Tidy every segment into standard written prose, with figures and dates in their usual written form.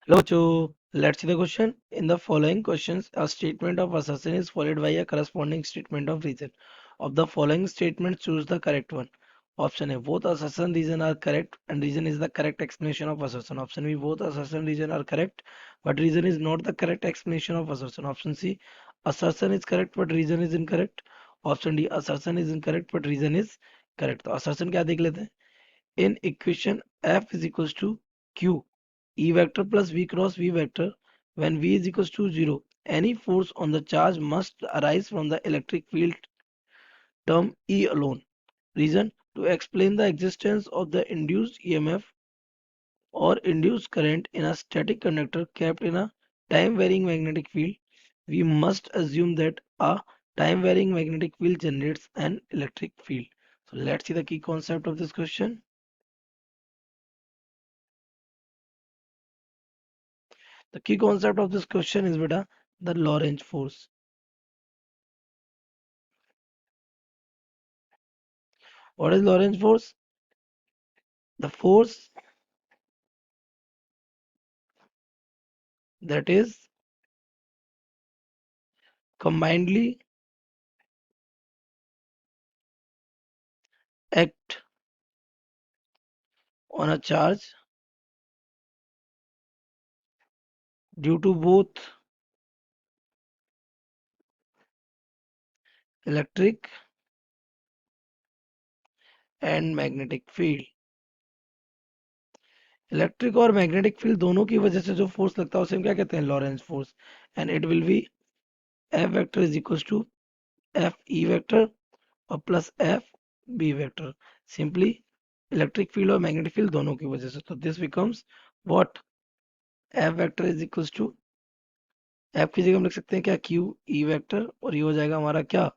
Hello, Cho. Let's see the question. In the following questions, a statement of assertion is followed by a corresponding statement of reason. Of the following statements, choose the correct one. Option A, both assertion reason are correct and reason is the correct explanation of assertion. Option B, both assertion reason are correct but reason is not the correct explanation of assertion. Option C, assertion is correct but reason is incorrect. Option D, assertion is incorrect but reason is correct. तो assertion क्या देख लेते हैं. In equation F is equals to Q E vector plus V cross V vector when V is equals to 0, any force on the charge must arise from the electric field term E alone. Reason, to explain the existence of the induced EMF or induced current in a static conductor kept in a time varying magnetic field, we must assume that a time varying magnetic field generates an electric field. So let's see the key concept of this question. The key concept of this question is beta the Lorentz force. What is Lorentz force? The force that is combinedly act on a charge due to both electric and magnetic field. Electric और magnetic field दोनों की वजह से जो force लगता है उसे हम क्या कहते हैं, Lorentz force. And it will be F vector is equals to F E vector और plus F B vector. Simply electric field और मैग्नेटिक फील्ड दोनों की वजह से. तो this becomes what, F vector is equals to F की जगह हम लिख सकते हैं क्या, क्यू ई वेक्टर, और ये हो जाएगा हमारा क्या,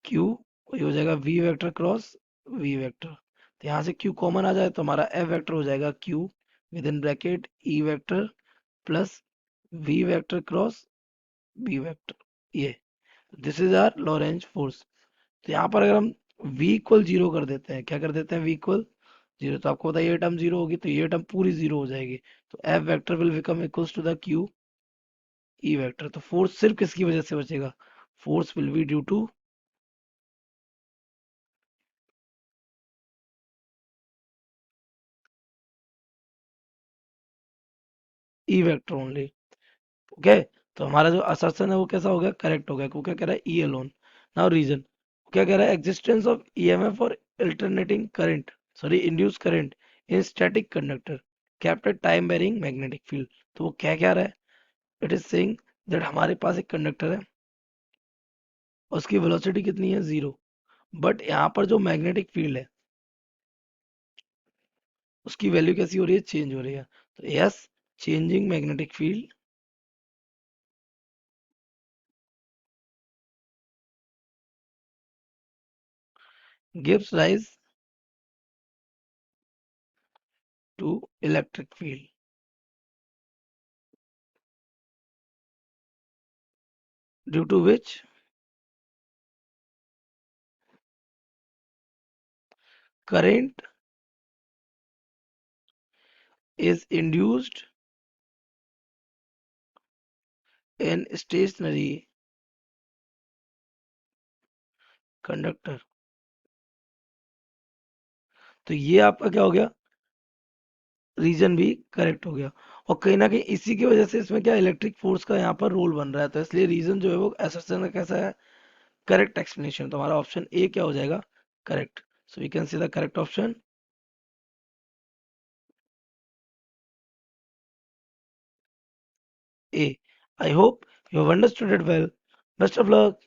क्यू, और ये हो जाएगा v vector cross v vector. तो यहाँ से क्यू कॉमन आ जाए तो हमारा एफ वेक्टर हो जाएगा Q with in bracket E vector plus V vector cross B vector. ये this is our Lorentz force. तो यहाँ पर अगर हम v इक्वल जीरो कर देते हैं, क्या कर देते हैं, v इक्वल जीरो, तो आपको बताइए ये टर्म जीरो होगी तो ये टर्म पूरी जीरो हो जाएगी. तो f vector will become equals to the q e vector. तो फोर्स सिर्फ किसकी वजह से बचेगा, force will be due to e vector only. Okay. तो हमारा जो असर्शन है वो कैसा हो गया, करेक्ट हो गया. वो क्या कह रहा है, ई अलोन. नाउ रीजन, क्या कह रहा है, एग्जिस्टेंस ऑफ ईएमएफ और alternating current, sorry induce current in static conductor kept time varying magnetic field. तो वो क्या कह रहा है, इट इज सेइंग दैट हमारे पास एक कंडक्टर है, उसकी वेलोसिटी कितनी है, जीरो, बट यहाँ पर जो मैग्नेटिक फील्ड है उसकी वैल्यू कैसी हो रही है, चेंज हो रही है. तो yes, changing magnetic field gives rise to electric field due to which current is induced in stationary conductor. तो ये आपका क्या हो गया, रीजन भी करेक्ट हो गया. और कहीं ना कहीं इसी की वजह से इसमें क्या, इलेक्ट्रिक फोर्स का यहाँ पर रोल बन रहा है, तो इसलिए रीजन जो है वो असर्शन का कैसा है, करेक्ट एक्सप्लेनेशन. तो हमारा ऑप्शन ए क्या हो जाएगा, correct. So we can see the correct option A. I hope you have understood it well. Best of luck.